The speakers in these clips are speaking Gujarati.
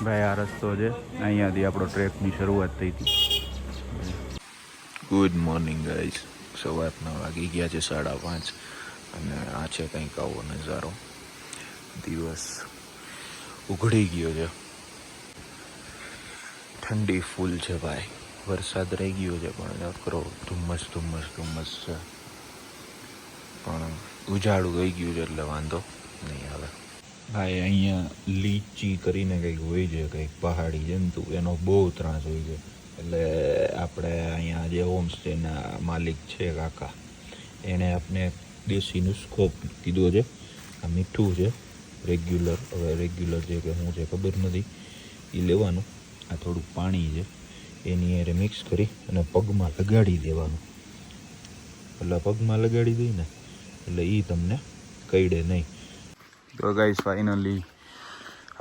ભાઈ આ રસ્તો છે, અહીંયાથી આપણો ટ્રેકની શરૂઆત થઈ હતી. Good morning guys. સવારના વાગી ગયા છે 5:30 અને આ છે કંઈક આવો નજારો. દિવસ ઉઘડી ગયો છે, ઠંડી ફૂલ છે ભાઈ. વરસાદ રહી ગયો છે પણ નકરો ધુમ્મસ છે, પણ ઉજાળું થઈ ગયું છે એટલે વાંધો નહીં આવે ભાઈ. અહીંયા લીચી કરીને કંઈક હોય છે, કંઈક પહાડી જંતુ, એનો બહુ ત્રાસ હોય છે. એટલે આપણે અહીંયા જે હોમસ્ટેના માલિક છે કાકા, એણે આપણે દેશી નુસ્ખો કીધો છે. આ મીઠું છે રેગ્યુલર, હવે રેગ્યુલર છે કે શું છે ખબર નથી, એ લેવાનું. આ થોડુંક પાણી છે એની હારે મિક્સ કરી અને પગમાં લગાડી દેવાનું. એટલે પગમાં લગાડી દઈએ ને એટલે એ તમને કઈડે નહીં. તો ગાઈસ ફાઇનલી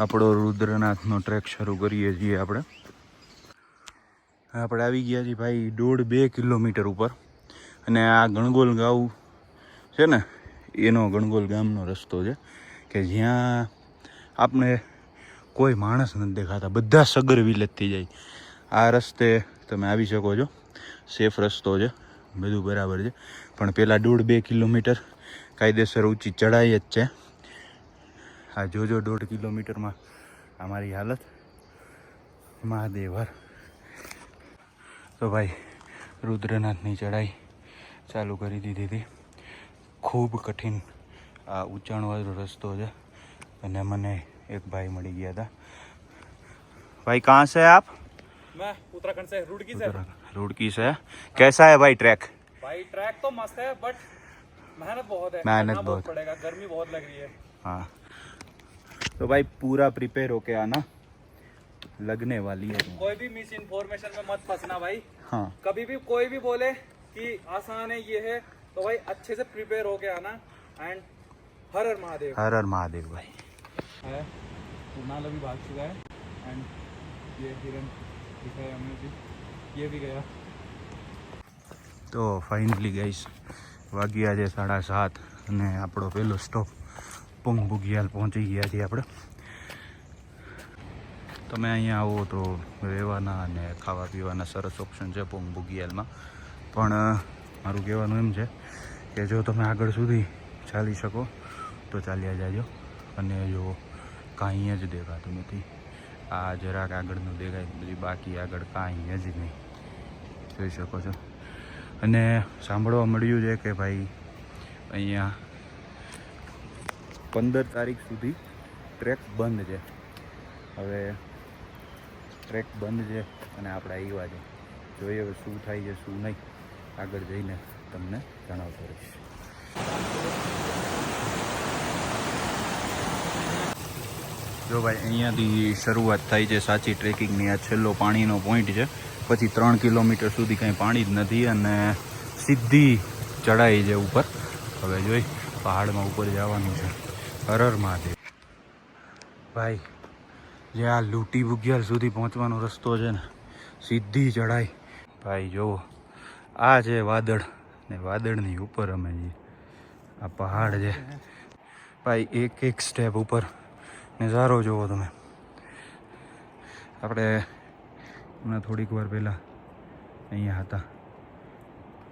આપણો રુદ્રનાથનો ટ્રેક શરૂ કરીએ છીએ. આપણે આવી ગયા છીએ ભાઈ 1.5-2 કિલોમીટર ઉપર. અને આ ગણગોલ ગાંવ છે ને, એનો ગણગોલ ગામનો રસ્તો છે કે જ્યાં આપણે કોઈ માણસ નથી દેખાતા, બધા સગર વિલેજથી જાય. આ રસ્તે તમે આવી શકો છો, સેફ રસ્તો છે, બધું બરાબર છે. પણ પહેલાં 1.5-2 કિલોમીટર કાયદેસર ઊંચી ચડાઈ જ છે. આ જોજો 1.5 કિલોમીટરમાં અમારી હાલત મહાદેવર. તો ભાઈ રુદ્રનાથની ચડાઈ ચાલુ કરી દીધી હતી. ખૂબ કઠિન આ ઊંચાણવાળો રસ્તો છે. અને મને એક भाई મળી ગયા था. भाई कहाँ से आप? मैं उत्तराखंड से, रुड़की से. रुड़की से. कैसा है भाई ट्रैक? भाई ट्रैक तो मस्त है बट मेहनत बहुत है, मेहनत बहुत बहुत पड़ेगा, गर्मी बहुत लग रही है. हाँ तो भाई पूरा प्रिपेयर होके आना, लगने वाली है. कोई भी मिस इन्फॉर्मेशन में मत फंसना भाई. हाँ कभी भी कोई भी बोले कि आसान है ये है, तो भाई अच्छे से प्रिपेयर होके आना. एंड हर हर महादेव. हर हर महादेव भाई. है कुणाल अभी भाग चुका है एंड ये हिरन दिखाया हमें भी, ये भी गया. તો ફાઇનલી ગાઈસ વાગ્યા છે 7:30 અને આપણો પહેલો સ્ટોપ પોંગ બુગિયાલ પહોંચી ગયા છીએ આપણે. તમે અહીંયા આવો તો રહેવાના અને ખાવા પીવાના સરસ ઓપ્શન છે પોંગ બુગિયાલમાં. પણ મારું કહેવાનું એમ છે કે જો તમે આગળ સુધી ચાલી શકો તો ચાલ્યા જાજો. અને જો કાંઈ જ દેખાતું નથી, આ જરાક આગળનું દેખાય, પછી બાકી આગળ કાંઈ જ નહીં, જોઈ શકો છો. અને સાંભળવા મળ્યું છે કે ભાઈ અહીંયા 15 તારીખ સુધી ટ્રેક બંધ છે. હવે ટ્રેક બંધ છે અને આપણે આવ્યા છે, જોઈએ હવે શું થાય છે શું નહીં. આગળ જઈને તમને જણાવતો રહીશ. જો ભાઈ અહીંયાથી શરૂઆત થાય છે સાચી ટ્રેકિંગની. આ છેલ્લો પાણીનો પોઈન્ટ છે, પછી 3 કિલોમીટર સુધી કાંઈ પાણી જ નથી અને સીધી ચડાઈ છે ઉપર. હવે જોઈ પહાડમાં ઉપર જવાનું છે. હર હર મહાદેવ ભાઈ. જે આ લૂંટી બુગિયાલ સુધી પહોંચવાનો રસ્તો છે ને, સીધી ચડાઈ ભાઈ. જુઓ આ છે વાદળ ને વાદળની ઉપર અમે છીએ. આ પહાડ છે ભાઈ, એક એક સ્ટેપ ઉપર નજારો જુઓ તમે. આપણે હમણાં થોડીક વાર પહેલાં અહીંયા હતા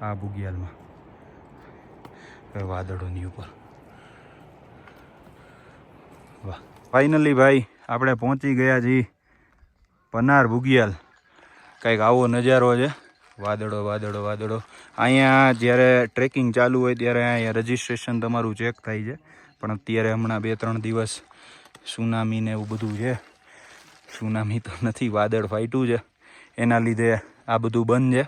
આ બુગિયાલમાં, વાદળોની ઉપર. વાહ. ફાઇનલી ભાઈ આપણે પહોંચી ગયા છીએ પનાર બુગિયાલ. કંઈક આવો નજારો છે, વાદળો વાદળો વાદળો. અહીંયા જ્યારે ટ્રેકિંગ ચાલુ હોય ત્યારે અહીંયા રજિસ્ટ્રેશન તમારું ચેક થાય છે. પણ અત્યારે હમણાં 2-3 દિવસ સુનામી ને એવું બધું છે. સુનામી તો નથી, વાદળ ફાટ્યું છે, એના લીધે આ બધું બંધ છે.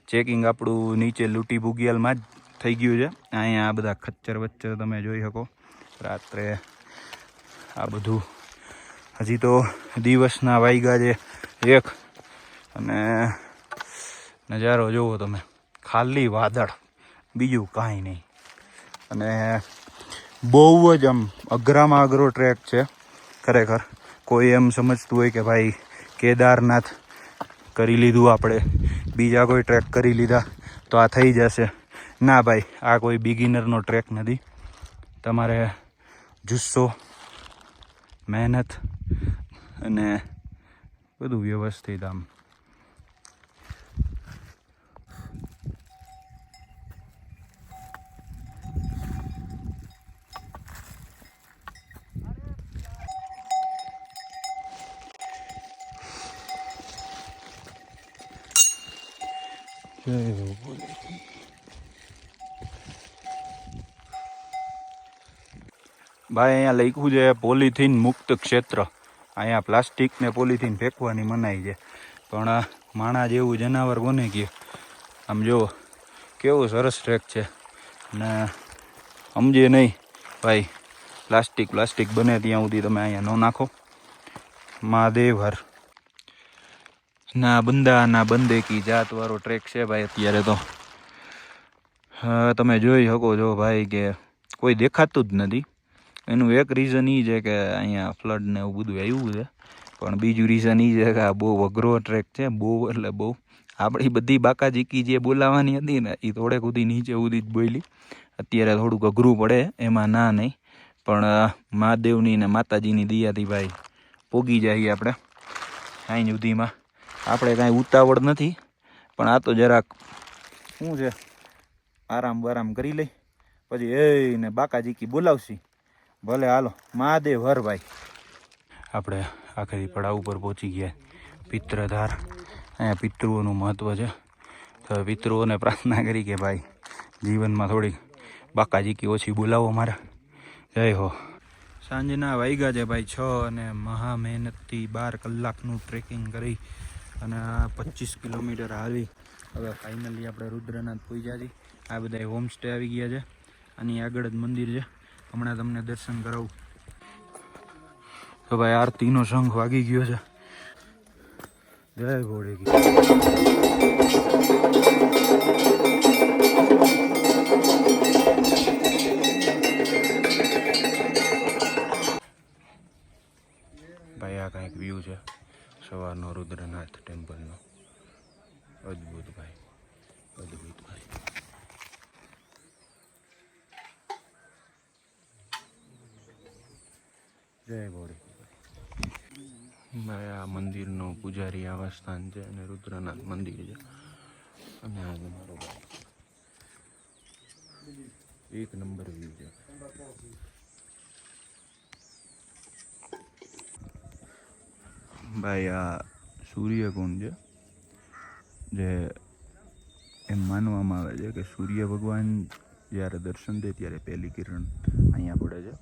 ચેકિંગ આપણું નીચે લૂંટી બુગિયાલમાં જ થઈ ગયું છે. અહીંયા આ બધા ખચ્ચર વચ્ચર તમે જોઈ શકો. રાત્રે આ બધું હજી તો દિવસના વાગ્યા છે 1 અને નજારો જુઓ તમે, ખાલી વાદળ, બીજું કાંઈ નહીં. અને બહુ જ આમ અઘરામાં અઘરો ટ્રેક છે ખરેખર. કોઈ એમ સમજતું હોય કે ભાઈ કેદારનાથ કરી લીધું આપણે, બીજા કોઈ ટ્રેક કરી લીધા તો આ થઈ જશે. ના ભાઈ, આ કોઈ બિગિનરનો ટ્રેક નથી. તમારે જુસ્સો, મહેનત અને બધું વ્યવસ્થિત આમ. ભાઈ અહીંયા લખ્યું છે પોલિથીન મુક્ત ક્ષેત્ર. અહીંયા પ્લાસ્ટિક ને પોલિથીન ફેંકવાની મનાઈ છે, પણ માણા જેવું જનાવર કોને કહે. આમ જુઓ કેવું સરસ ટ્રેક છે, ને સમજે નહીં ભાઈ. પ્લાસ્ટિક બને ત્યાં સુધી તમે અહીંયા ન નાખો. મહાદેવ હર. ના બંદા ના બંદે કી જાત વાળો ટ્રેક છે ભાઈ અત્યારે તો. તમે જોઈ શકો છો ભાઈ કે કોઈ દેખાતું જ નથી. એનું એક રીઝન એ છે કે અહીંયા ફ્લડ ને એવું બધું આવ્યું છે, પણ બીજું રીઝન એ છે કે આ બહુ અઘરો ટ્રેક છે. બહુ એટલે બહુ. આપણી બધી બાકાજીકી જે બોલાવાની હતી ને એ થોડેક સુધી નીચે સુધી જ બોલી. અત્યારે થોડુંક અઘરું પડે એમાં ના નહીં, પણ મહાદેવની ને માતાજીની દયાથી ભાઈ પોગી જાય આપણે સાંજ સુધીમાં. આપણે કાંઈ ઉતાવળ નથી, પણ આ તો જરાક શું છે આરામ કરી લઈ, પછી એને બાકાજીકી બોલાવશી. ભલે હાલો, મહાદેવ હર ભાઈ. આપણે આખરી પડાવ ઉપર પહોંચી ગયા, પિત્રધાર. અહીંયા પિતૃઓનું મહત્ત્વ છે, તો પિતૃઓને પ્રાર્થના કરી કે ભાઈ જીવનમાં થોડીક બાકાજીકી ઓછી બોલાવો મારા. જય હો. સાંજના વાગ્યા છે ભાઈ 6, અને મહા મહેનતથી 12 કલાકનું ટ્રેકિંગ કરી અને 25 કિલોમીટર હાલી હવે ફાઇનલી આપણે રુદ્રનાથ પહોંચ્યા છીએ. આ બધા હોમસ્ટે આવી ગયા છે, આની આગળ જ મંદિર છે. હમણાં તમને દર્શન કરાવું. તો ભાઈ આરતીનો શંખ વાગી ગયો છે. જય ભોળેકી. ભાઈ આ કંઈક વ્યૂ છે સવારનો રુદ્રનાથ ટેમ્પલનો. અદ્ભુત ભાઈ, અદ્ભુત ભાઈ. જય ભોળે. ભાઈ આ મંદિરનું પૂજારી આવા સ્થાન છે અને રુદ્રનાથ મંદિર છે. અને આ મારો ભાઈ એક નંબર વ્યૂ છે. ભાઈ આ સૂર્યકુંડ છે, જે એમ માનવામાં આવે છે કે સૂર્ય ભગવાન જ્યારે દર્શન દે ત્યારે પહેલી કિરણ અહીંયા પડે છે.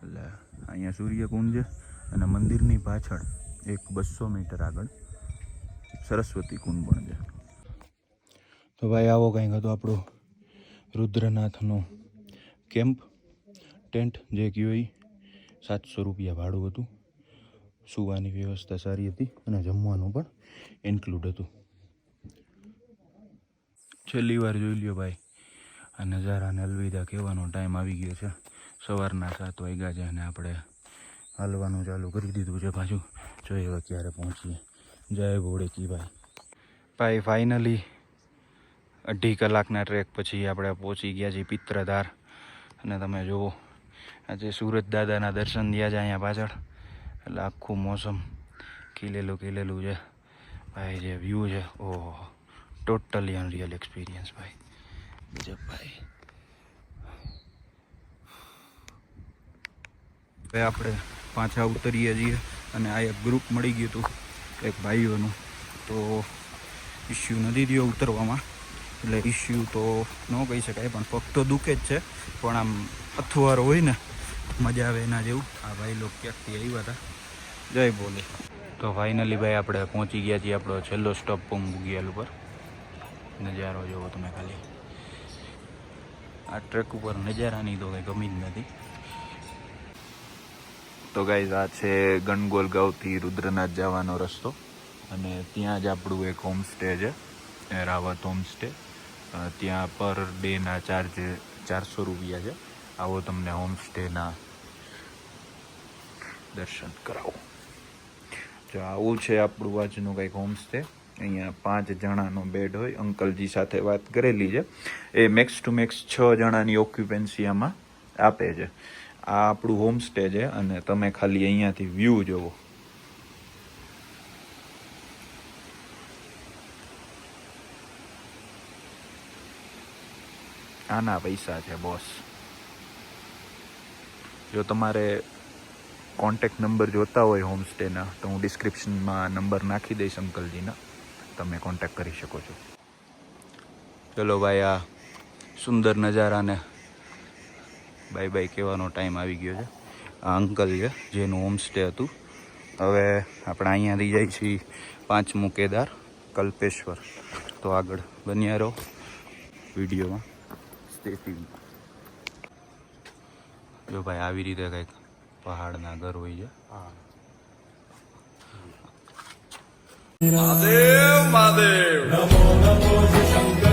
એટલે અહીંયા સૂર્યકુંડ છે, અને મંદિરની પાછળ એક 200 મીટર આગળ સરસ્વતી કુંડ પણ છે. તો ભાઈ આવો કંઈક હતો આપણો રુદ્રનાથનો કેમ્પ ટેન્ટ. જે કયો એ 700 રૂપિયા ભાડું હતું. સુવાની વ્યવસ્થા સારી હતી અને જમવાનું પણ ઇન્ક્લુડ હતું. છેલ્લી વાર જોઈ લ્યો ભાઈ આ નજારાને અલવિદા કહેવાનો ટાઈમ આવી ગયો છે. સવારના 7 વાગ્યા છે અને આપણે હાલવાનું ચાલુ કરી દીધું છે પાછું. જોઈએ હવે ક્યારે પહોંચીએ. જય ભોળેકી ભાઈ. ભાઈ ફાઇનલી 2.5 કલાકના ટ્રેક પછી આપણે પહોંચી ગયા છીએ પિત્રધાર. અને તમે જુઓ આજે સુરત દાદાના દર્શન થયા છે અહીંયા પાછળ. એટલે આખું મોસમ ખીલેલું છે ભાઈ. જે વ્યૂ છે ઓહો, ટોટલી અનરિયલ એક્સપિરિયન્સ ભાઈ. ગજબ ભાઈ. હવે આપણે પાછા ઉતરીએ છીએ અને આ એક ગ્રુપ મળી ગયું હતું એક ભાઈઓનું. તો ઇસ્યુ નથી થયો ઉતરવામાં, એટલે ઇસ્યુ તો ન કહી શકાય, પણ પગ તો દુખે જ છે. પણ આમ અથવારો હોય ને મજા આવે એના જેવું. આ ભાઈ લોકો ક્યાંકથી આવ્યા હતા. જય બોલે. તો ફાઇનલી ભાઈ આપણે પહોંચી ગયા છીએ આપણો છેલ્લો સ્ટોપ પોંગ બુગિયાલ ઉપર. નજારો જોવો તમે ખાલી. આ ટ્રેક ઉપર નજારાની તો કંઈ કમી જ નથી. તો ગાઈઝ આ છે ગણગોલ ગાંવથી રુદ્રનાથ જવાનો રસ્તો, અને ત્યાં જ આપણું એક હોમસ્ટે છે, રાવત હોમસ્ટે. ત્યાં પર ડેના ચાર્જ 400 રૂપિયા છે. આવો તમને હોમસ્ટેના દર્શન કરાવો. જો આવું છે આપણું આજનું કંઈક હોમસ્ટે. અહીંયા 5 જણાનો બેડ હોય. અંકલજી સાથે વાત કરેલી છે, એ મેક્સ ટુ મેક્સ 6 જણાની ઓક્યુપન્સી આમાં આપે છે. આ આપણું હોમસ્ટે છે, અને તમે ખાલી અહીંયાથી વ્યૂ જોવો. આના પૈસા છે બોસ. જો તમારે કોન્ટેક્ટ નંબર જોતા હોય હોમસ્ટેના તો હું ડિસ્ક્રિપ્શનમાં નંબર નાખી દઈશ અંકલજીના, તમે કોન્ટેક્ટ કરી શકો છો. ચલો ભાઈ, આ સુંદર નજારાને બાય બાય કહેવાનો ટાઈમ આવી ગયો છે. આ અંકલ છે જેનું હોમસ્ટે હતું. હવે આપણે અહીંયાથી જઈએ છીએ 5મું કેદાર કલ્પેશ્વર. તો આગળ બન્યા રહો વિડીયોમાં, સ્ટે ટ્યુન. જો ભાઈ આવી રીતે કંઈક પહાડના ઘર હોય છે. મહાદેવ મહાદેવ નમો નમો શંકર